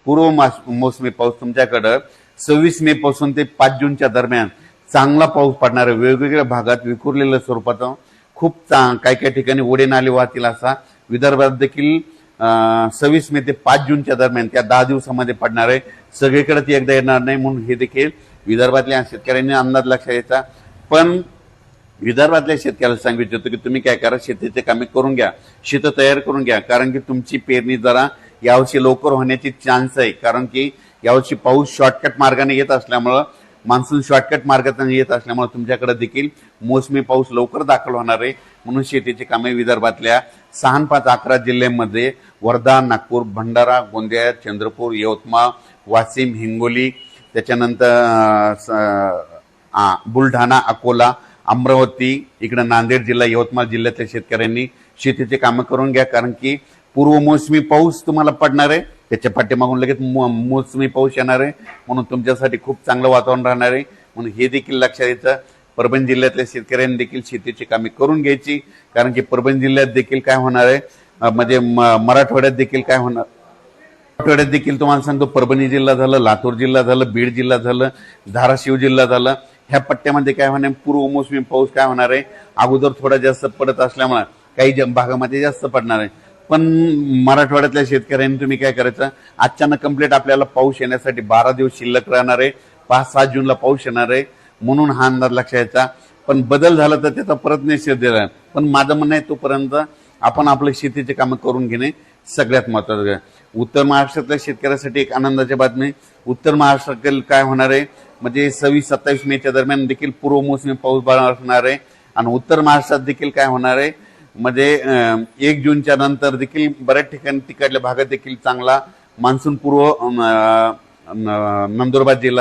मोसमी पाऊस तुमच्याकडं 26 मे पासून ते 5 जूनच्या दरम्यान चांगला पाऊस पडणार आहे। वेगवेगळ्या भागात विखुरलेल्या स्वरूपाचा खूप काही काही ठिकाणी ओढे नाले वाहतील असा विदर्भात देखील 26 मे ते 5 जूनच्या दरम्यान त्या 10 दिवसामध्ये पडणार आहे। सगळीकडे ती एकदा येणार नाही म्हणून हे देखील विदर्भातल्या शेतकऱ्यांनी अंदाज लक्षात घ्यायचा। पण विदर्भातल्या शेतकऱ्याला सांगू इच्छितो की तुम्ही काय करा, शेतीचे कामे करून घ्या, शेत तयार करून घ्या, कारण की तुमची पेरणी जरा यावर्षी लवकर होण्याची चान्स आहे। कारण की यावर्षी पाऊस शॉर्टकट मार्गाने येत असल्यामुळं, मान्सून शॉर्टकट मार्गाने येत असल्यामुळे तुमच्याकडे देखील मोसमी पाऊस लवकर दाखल होणार आहे। म्हणून शेतीची कामे विदर्भातल्या 6, 5, 11 जिल्ह्यांमध्ये वर्धा, नागपूर, भंडारा, गोंदिया, चंद्रपूर, यवतमाळ, वाशिम, हिंगोली, त्याच्यानंतर बुलढाणा, अकोला, अमरावती, इकडे नांदेड जिल्हा, यवतमाळ जिल्ह्यातल्या शेतकऱ्यांनी शेतीचे कामं करून घ्या। कारण की पूर्व मोसमी पाऊस तुम्हाला पडणार आहे, त्याच्या पाठीमागून लगेच मोसमी पाऊस येणार आहे, म्हणून तुमच्यासाठी खूप चांगलं वातावरण राहणार आहे। म्हणून हे देखील लक्षात घ्यायचं। परभणी जिल्ह्यातल्या शेतकऱ्यांनी देखील शेतीची कामे करून घ्यायची, कारण की परभणी जिल्ह्यात देखील काय होणार आहे, म्हणजे मराठवाड्यात देखील काय होणार, मराठवाड्यात देखील तुम्हाला सांगतो, परभणी जिल्हा झालं, लातूर जिल्हा झालं, बीड जिल्हा झालं, धाराशिव जिल्हा झालं, ह्या पट्ट्यामध्ये काय होणार, पूर्व मोसमी पाऊस काय होणार आहे, अगोदर थोडा जास्त पडत असल्यामुळे काही भागामध्ये जास्त पडणार आहे। पण मराठवाड्यातल्या शेतकऱ्यांनी तुम्ही काय करायचं, अचानक कंप्लीट आपल्याला पाऊस येण्यासाठी 12 दिवस शिल्लक राहणार आहे, 5-7 जूनला पाऊस येणार आहे, म्हणून हा अंदाज लक्षात घ्यायचा। पण बदल झाला तर त्याचा परत निषेध दिला, पण माझं म्हणणं आहे तोपर्यंत आपण आपल्या शेतीचे कामं करून घेणे सगळ्यात महत्त्वाचं आहे। उत्तर महाराष्ट्रातल्या शेतकऱ्यासाठी एक आनंदाची बातमी, उत्तर महाराष्ट्रातील काय होणार आहे, म्हणजे 26-27 मेच्या दरम्यान देखील पूर्व मोसमी पाऊस बरसणार आहे, आणि उत्तर महाराष्ट्रात देखील काय होणार आहे, म्हणजे 1 जूनच्या नंतर देखील बऱ्याच ठिकाणी तिकडल्या भागात देखील चांगला मान्सून पूर्व नंदुरबार जिल्हा